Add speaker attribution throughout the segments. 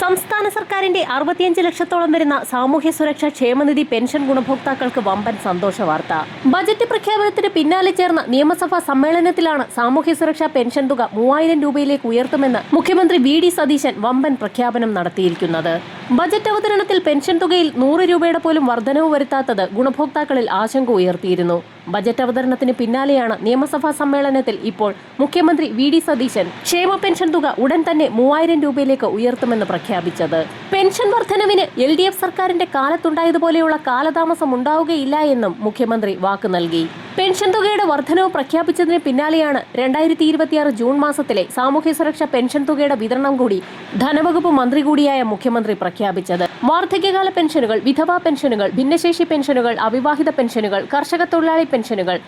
Speaker 1: സംസ്ഥാന സർക്കാരിന്റെ 65 ലക്ഷത്തോളം വരുന്ന സാമൂഹ്യ സുരക്ഷാ ക്ഷേമനിധി പെൻഷൻ ഗുണഭോക്താക്കൾക്ക് വമ്പൻ സന്തോഷ വാർത്ത. ബജറ്റ് പ്രഖ്യാപനത്തിന് പിന്നാലെ ചേർന്ന നിയമസഭാ സമ്മേളനത്തിലാണ് സാമൂഹ്യ സുരക്ഷാ പെൻഷൻ തുക 3000 രൂപയിലേക്ക് ഉയർത്തുമെന്ന് മുഖ്യമന്ത്രി വി.ഡി. സതീശൻ വമ്പൻ പ്രഖ്യാപനം നടത്തിയിരിക്കുന്നത്. ബജറ്റ് അവതരണത്തിൽ പെൻഷൻ തുകയിൽ 100 രൂപയുടെ പോലും വർധനവ് വരുത്താത്തത് ഗുണഭോക്താക്കളിൽ ആശങ്ക ഉയർത്തിയിരുന്നു. ബജറ്റ് അവതരണത്തിന് പിന്നാലെയാണ് നിയമസഭാ സമ്മേളനത്തിൽ ഇപ്പോൾ മുഖ്യമന്ത്രി വി.ഡി. സതീശൻ ക്ഷേമ പെൻഷൻ തുക ഉടൻ തന്നെ 3000 രൂപയിലേക്ക് ഉയർത്തുമെന്ന് പ്രഖ്യാപിച്ചത്. പെൻഷൻ വർധനവിന് LDF സർക്കാരിന്റെ കാലത്തുണ്ടായതുപോലെയുള്ള കാലതാമസം ഉണ്ടാവുകയില്ല എന്നും മുഖ്യമന്ത്രി വാക്ക് നൽകി. പെൻഷൻ തുകയുടെ വർധനവ് പ്രഖ്യാപിച്ചതിന് പിന്നാലെയാണ് 2026 ജൂൺ മാസത്തിലെ സാമൂഹ്യ സുരക്ഷാ പെൻഷൻ തുകയുടെ വിതരണം കൂടി ധനവകുപ്പ് മന്ത്രി കൂടിയായ മുഖ്യമന്ത്രി പ്രഖ്യാപിച്ചത്. വാർദ്ധക്യകാല പെൻഷനുകൾ, വിധവാ പെൻഷനുകൾ, ഭിന്നശേഷി പെൻഷനുകൾ, അവിവാഹിത പെൻഷനുകൾ, കർഷക തൊഴിലാളി പെൻഷനുകൾ,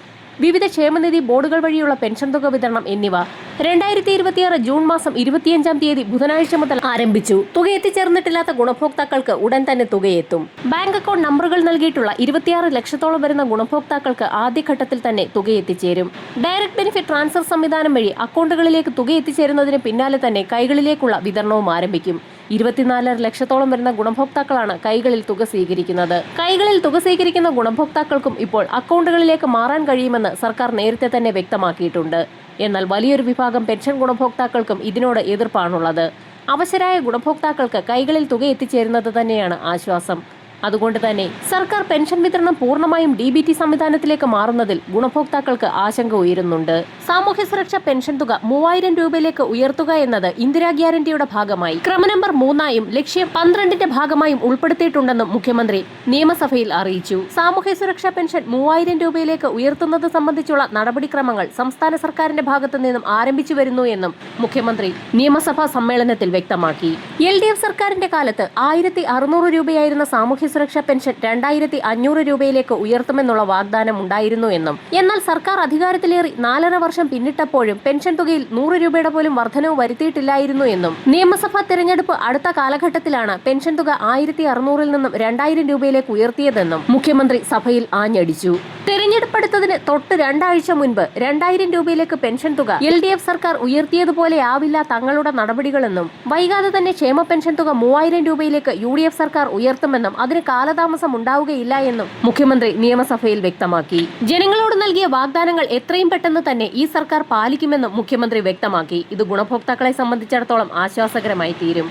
Speaker 1: വിവിധ ക്ഷേമനിധി ബോർഡുകൾ വഴിയുള്ള പെൻഷൻ തുക വിതരണം എന്നിവ 2026 ജൂൺ മാസം 25-ാം തീയതി ബുധനാഴ്ച മുതൽ ആരംഭിച്ചു. തുക എത്തിച്ചേർന്നിട്ടില്ലാത്ത ഗുണഭോക്താക്കൾക്ക് ഉടൻ തന്നെ തുകയെത്തും. ബാങ്ക് അക്കൗണ്ട് നമ്പറുകൾ നൽകിയിട്ടുള്ള 26 ലക്ഷത്തോളം വരുന്ന ഗുണഭോക്താക്കൾക്ക് ആദ്യഘട്ടത്തിൽ തന്നെ തുക എത്തിച്ചേരും. ഡയറക്ട് ബെനിഫിറ്റ് ട്രാൻസ്ഫർ സംവിധാനം വഴി അക്കൗണ്ടുകളിലേക്ക് തുക എത്തിച്ചേരുന്നതിന് പിന്നാലെ തന്നെ കൈകളിലേക്കുള്ള വിതരണവും ആരംഭിക്കും. 24 ലക്ഷത്തോളം വരുന്ന ഗുണഭോക്താക്കളാണ് കൈകളിൽ തുക സ്വീകരിക്കുന്നത്. കൈകളിൽ തുക സ്വീകരിക്കുന്ന ഗുണഭോക്താക്കൾക്കും ഇപ്പോൾ അക്കൗണ്ടുകളിലേക്ക് മാറാൻ കഴിയുമെന്ന് സർക്കാർ നേരത്തെ തന്നെ വ്യക്തമാക്കിയിട്ടുണ്ട്. എന്നാൽ വലിയൊരു വിഭാഗം പെൻഷൻ ഗുണഭോക്താക്കൾക്കും ഇതിനോട് എതിർപ്പാണുള്ളത്. അവശരായ ഗുണഭോക്താക്കൾക്ക് കൈകളിൽ തുക എത്തിച്ചേരുന്നത് തന്നെയാണ് ആശ്വാസം. അതുകൊണ്ട് തന്നെ സർക്കാർ പെൻഷൻ വിതരണം പൂർണ്ണമായും DBT സംവിധാനത്തിലേക്ക് മാറുന്നതിൽ ഗുണഭോക്താക്കൾക്ക് ആശങ്ക ഉയരുന്നുണ്ട്. സാമൂഹ്യ സുരക്ഷാ പെൻഷൻ തുക 3000 രൂപയിലേക്ക് ഉയർത്തുക എന്നത് ഇന്ദിരാ ഗ്യാരണ്ടിയുടെ ഭാഗമായി ക്രമനമ്പർ 3 ലക്ഷ്യം 12ന്റെ ഭാഗമായും ഉൾപ്പെടുത്തിയിട്ടുണ്ടെന്നും മുഖ്യമന്ത്രി നിയമസഭയിൽ അറിയിച്ചു. സാമൂഹ്യ സുരക്ഷാ പെൻഷൻ 3000 രൂപയിലേക്ക് ഉയർത്തുന്നത് സംബന്ധിച്ചുള്ള നടപടിക്രമങ്ങൾ സംസ്ഥാന സർക്കാരിന്റെ ഭാഗത്തു നിന്നും ആരംഭിച്ചു വരുന്നു എന്നും മുഖ്യമന്ത്രി നിയമസഭാ സമ്മേളനത്തിൽ വ്യക്തമാക്കി. LDF സർക്കാരിന്റെ കാലത്ത് 1600 രൂപയായിരുന്ന സാമൂഹ്യ സുരക്ഷാ പെൻഷൻ 2500 രൂപയിലേക്ക് ഉയർത്തുമെന്നുള്ള വാഗ്ദാനം ഉണ്ടായിരുന്നു എന്നും, എന്നാൽ സർക്കാർ അധികാരത്തിലേറി 4.5 വർഷം പിന്നിട്ടപ്പോഴും പെൻഷൻ തുകയിൽ 100 രൂപയുടെ പോലും വർധനവ് വരുത്തിയിട്ടില്ലായിരുന്നു എന്നും, നിയമസഭാ തെരഞ്ഞെടുപ്പ് അടുത്ത കാലഘട്ടത്തിലാണ് പെൻഷൻ തുക 1600-ൽ നിന്നും 2000 രൂപയിലേക്ക് ഉയർത്തിയതെന്നും മുഖ്യമന്ത്രി സഭയിൽ ആഞ്ഞടിച്ചു. തെരഞ്ഞെടുപ്പെടുത്തതിന് തൊട്ട് 2 ആഴ്ച മുൻപ് 2000 രൂപയിലേക്ക് പെൻഷൻ തുക LDF സർക്കാർ ഉയർത്തിയതുപോലെ ആവില്ല തങ്ങളുടെ നടപടികളെന്നും, വൈകാതെ തന്നെ ക്ഷേമ പെൻഷൻ തുക 3000 രൂപയിലേക്ക് UDF സർക്കാർ ഉയർത്തുമെന്നും അതിന് കാലതാമസം ഉണ്ടാവുകയില്ല എന്നും മുഖ്യമന്ത്രി നിയമസഭയിൽ വ്യക്തമാക്കി. ജനങ്ങളോട് നൽകിയ വാഗ്ദാനങ്ങൾ എത്രയും പെട്ടെന്ന് തന്നെ ഈ സർക്കാർ പാലിക്കുമെന്നും മുഖ്യമന്ത്രി വ്യക്തമാക്കി. ഇത് ഗുണഭോക്താക്കളെ സംബന്ധിച്ചിടത്തോളം ആശ്വാസകരമായി തീരും.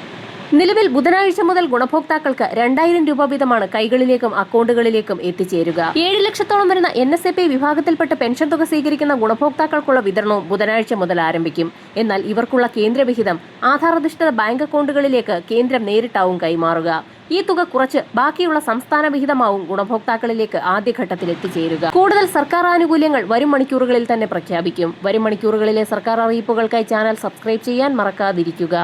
Speaker 1: നിലവിൽ ബുധനാഴ്ച മുതൽ ഗുണഭോക്താക്കൾക്ക് 2000 രൂപ വീതമാണ് കൈകളിലേക്കും അക്കൗണ്ടുകളിലേക്കും എത്തിച്ചേരുക. 7 ലക്ഷത്തോളം വരുന്ന NSAP വിഭാഗത്തിൽപ്പെട്ട പെൻഷൻ തുക സ്വീകരിക്കുന്ന ഗുണഭോക്താക്കൾക്കുള്ള വിതരണവും ബുധനാഴ്ച മുതൽ ആരംഭിക്കും. എന്നാൽ ഇവർക്കുള്ള കേന്ദ്രവിഹിതം ആധാർ-അധിഷ്ഠിത ബാങ്ക് അക്കൗണ്ടുകളിലേക്ക് കേന്ദ്രം നേരിട്ടാവും കൈമാറുക. ഈ തുക കുറച്ച് ബാക്കിയുള്ള സംസ്ഥാന വിഹിതമാവും ഗുണഭോക്താക്കളിലേക്ക് ആദ്യഘട്ടത്തിൽ എത്തിച്ചേരുക. കൂടുതൽ സർക്കാർ ആനുകൂല്യങ്ങൾ വരും മണിക്കൂറുകളിൽ തന്നെ പ്രഖ്യാപിക്കും. വരും മണിക്കൂറുകളിലെ സർക്കാർ അറിയിപ്പുകൾക്കായി ചാനൽ സബ്സ്ക്രൈബ് ചെയ്യാൻ മറക്കാതിരിക്കുക.